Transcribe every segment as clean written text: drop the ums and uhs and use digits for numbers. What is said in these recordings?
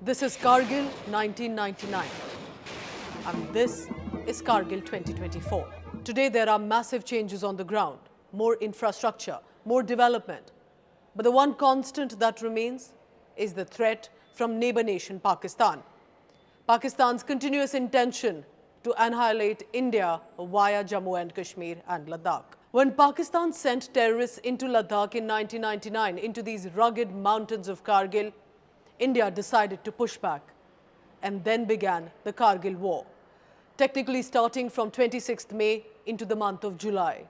This is Kargil 1999 and this is Kargil 2024. Today there are massive changes on the ground, more infrastructure, more development. But the one constant that remains is the threat from neighbor nation Pakistan. Pakistan's continuous intention to annihilate India via Jammu and Kashmir and Ladakh. When Pakistan sent terrorists into Ladakh in 1999, into these rugged mountains of Kargil, India decided to push back, and then began the Kargil War, technically starting from 26th May into the month of July.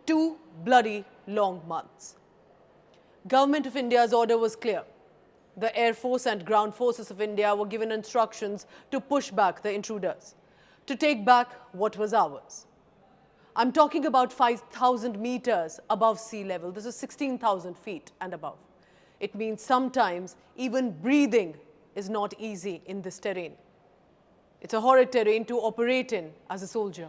2 bloody long months. Government of India's order was clear. The Air Force and Ground Forces of India were given instructions to push back the intruders, to take back what was ours. I'm talking about 5,000 meters above sea level. This is 16,000 feet and above. It means sometimes even breathing is not easy in this terrain. It's a horrid terrain to operate in as a soldier,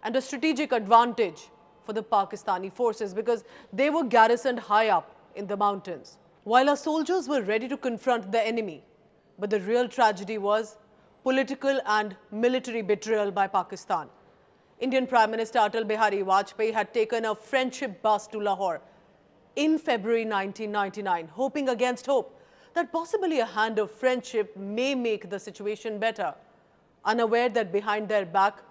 and a strategic advantage for the Pakistani forces because they were garrisoned high up in the mountains. While our soldiers were ready to confront the enemy, but the real tragedy was political and military betrayal by Pakistan. Indian Prime Minister Atal Bihari Vajpayee had taken a friendship bus to Lahore in February 1999, hoping against hope that possibly a hand of friendship may make the situation better, unaware that behind their back,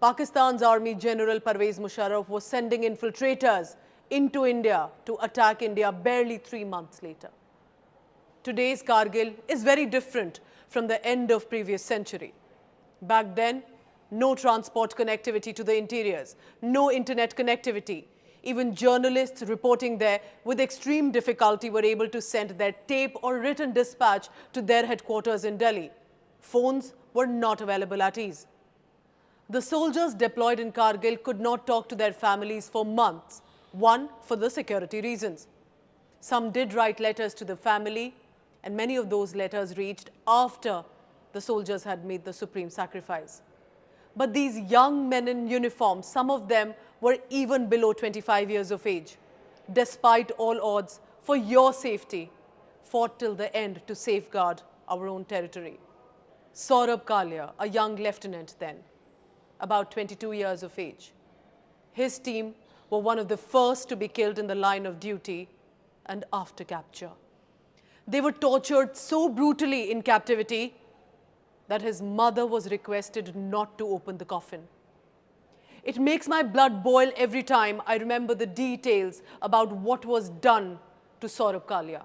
Pakistan's Army General Pervez Musharraf was sending infiltrators into India to attack India barely 3 months later. Today's Kargil is very different from the end of previous century. Back then, no transport connectivity to the interiors, no internet connectivity. Even journalists reporting there with extreme difficulty were able to send their tape or written dispatch to their headquarters in Delhi. Phones were not available at ease. The soldiers deployed in Kargil could not talk to their families for months, one for the security reasons. Some did write letters to the family, and many of those letters reached after the soldiers had made the supreme sacrifice. But these young men in uniform, some of them were even below 25 years of age, despite all odds for your safety, fought till the end to safeguard our own territory. Saurabh Kalia, a young lieutenant then, about 22 years of age. His team were one of the first to be killed in the line of duty and after capture. They were tortured so brutally in captivity that his mother was requested not to open the coffin. It makes my blood boil every time I remember the details about what was done to Saurabh Kalia.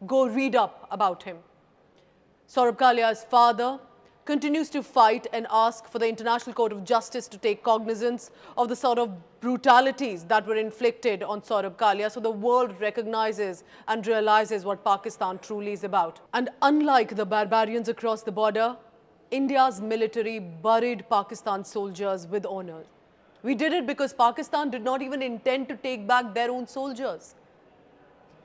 Go read up about him. Saurabh Kalia's father continues to fight and ask for the International Court of Justice to take cognizance of the sort of brutalities that were inflicted on Saurabh Kalia so the world recognizes and realizes what Pakistan truly is about. And unlike the barbarians across the border, India's military buried Pakistan's soldiers with honor. We did it because Pakistan did not even intend to take back their own soldiers.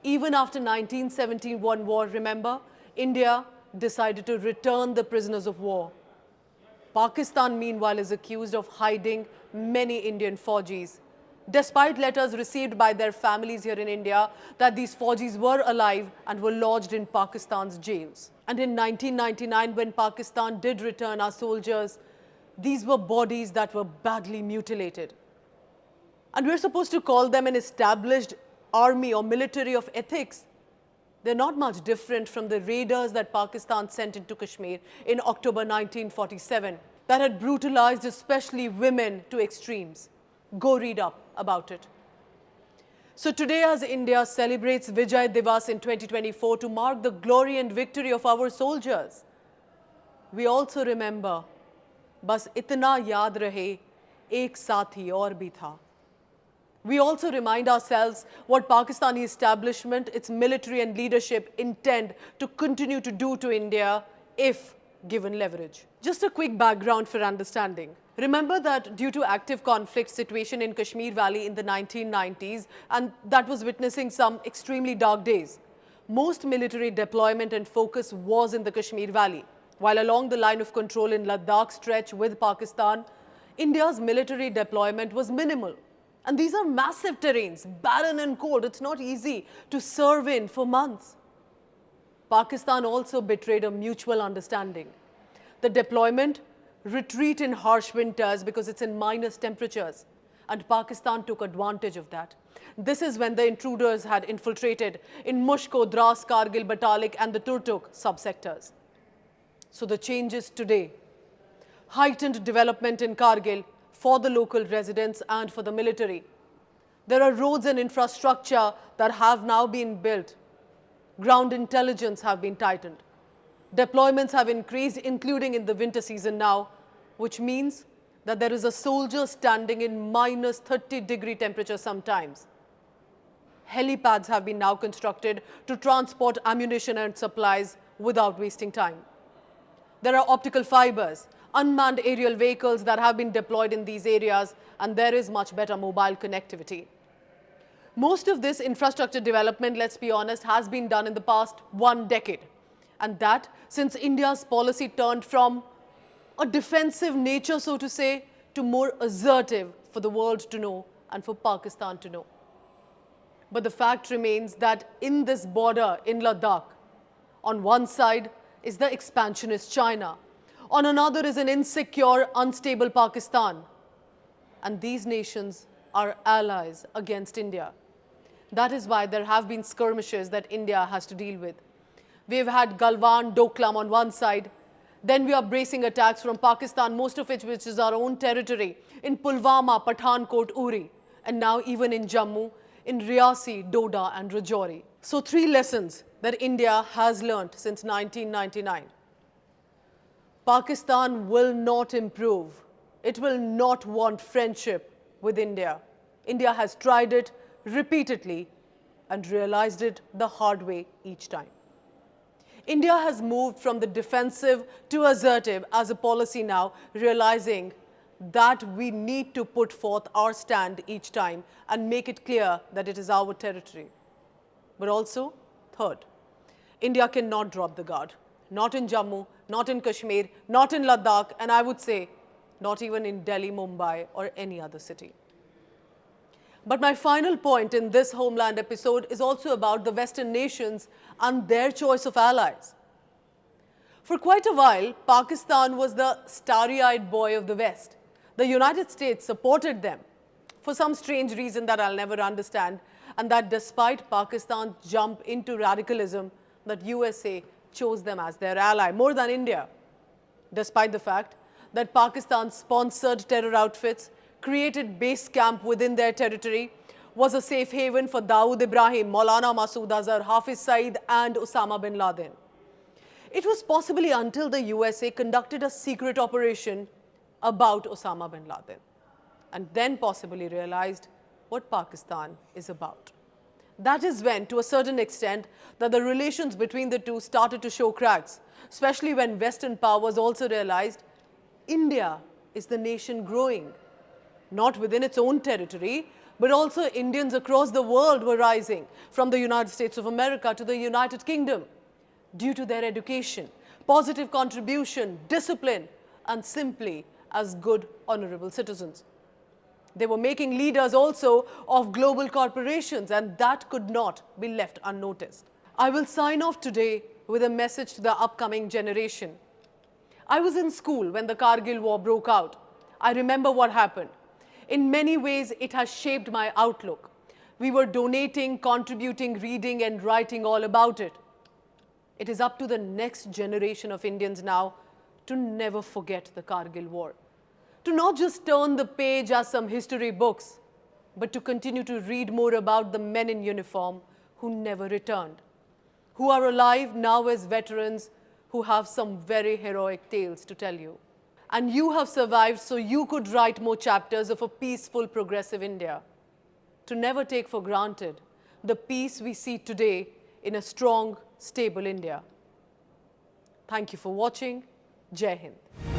Even after 1971 war, remember, India decided to return the prisoners of war. Pakistan, meanwhile, is accused of hiding many Indian Faujis, despite letters received by their families here in India that these Faujis were alive and were lodged in Pakistan's jails. And in 1999, when Pakistan did return our soldiers, these were bodies that were badly mutilated. And we're supposed to call them an established army or military of ethics. They're not much different from the raiders that Pakistan sent into Kashmir in October 1947 that had brutalized especially women to extremes. Go read up about it. So today, as India celebrates Vijay Diwas in 2024 to mark the glory and victory of our soldiers, we also remember, bas itna yaad rahe, ek saathi aur bhi tha. We also remind ourselves what Pakistani establishment, its military and leadership intend to continue to do to India if given leverage. Just a quick background for understanding. Remember that due to active conflict situation in Kashmir Valley in the 1990s, and that was witnessing some extremely dark days, most military deployment and focus was in the Kashmir Valley, while along the line of control in Ladakh stretch with Pakistan, India's military deployment was minimal. And these are massive terrains, barren and cold. It's not easy to serve in for months. Pakistan also betrayed a mutual understanding. The deployment, retreat in harsh winters because it's in minus temperatures, and Pakistan took advantage of that. This is when the intruders had infiltrated in Mushko, Dras, Kargil, Batalik and the Turtuk subsectors. So the changes today: heightened development in Kargil for the local residents and for the military. There are roads and infrastructure that have now been built. Ground intelligence have been tightened. Deployments have increased, including in the winter season now, which means that there is a soldier standing in minus 30-degree temperature sometimes. Helipads have been now constructed to transport ammunition and supplies without wasting time. There are optical fibers, unmanned aerial vehicles that have been deployed in these areas, and there is much better mobile connectivity. Most of this infrastructure development, let's be honest, has been done in the past 1 decade. And that since India's policy turned from a defensive nature, so to say, to more assertive for the world to know and for Pakistan to know. But the fact remains that in this border in Ladakh, on one side is the expansionist China, on another is an insecure, unstable Pakistan. And these nations are allies against India. That is why there have been skirmishes that India has to deal with. We've had Galwan, Doklam on one side. Then we are bracing attacks from Pakistan, most of which is our own territory, in Pulwama, Pathankot, Uri, and now even in Jammu, in Riyasi, Doda and Rajouri. So 3 lessons that India has learnt since 1999. Pakistan will not improve. It will not want friendship with India. India has tried it repeatedly and realized it the hard way each time. India has moved from the defensive to assertive as a policy now, realizing that we need to put forth our stand each time and make it clear that it is our territory. But also, third, India cannot drop the guard. Not in Jammu, not in Kashmir, not in Ladakh, and I would say not even in Delhi, Mumbai or any other city. But my final point in this Homeland episode is also about the Western nations and their choice of allies. For quite a while, Pakistan was the starry-eyed boy of the West. The United States supported them for some strange reason that I'll never understand, and that despite Pakistan's jump into radicalism, that USA chose them as their ally more than India, despite the fact that Pakistan sponsored terror outfits, created base camp within their territory, was a safe haven for Dawood Ibrahim, Maulana Masood Azhar, Hafiz Saeed and Osama bin Laden. It was possibly until the USA conducted a secret operation about Osama bin Laden and then possibly realized what Pakistan is about. That is when, to a certain extent, that the relations between the two started to show cracks, especially when Western powers also realized India is the nation growing. Not within its own territory, but also Indians across the world were rising, from the United States of America to the United Kingdom, due to their education, positive contribution, discipline, and simply as good, honorable citizens. They were making leaders also of global corporations, and that could not be left unnoticed. I will sign off today with a message to the upcoming generation. I was in school when the Kargil War broke out. I remember what happened. In many ways, it has shaped my outlook. We were donating, contributing, reading and writing all about it. It is up to the next generation of Indians now to never forget the Kargil War. To not just turn the page as some history books, but to continue to read more about the men in uniform who never returned, who are alive now as veterans who have some very heroic tales to tell you. And you have survived so you could write more chapters of a peaceful, progressive India. To never take for granted the peace we see today in a strong, stable India. Thank you for watching. Jai Hind.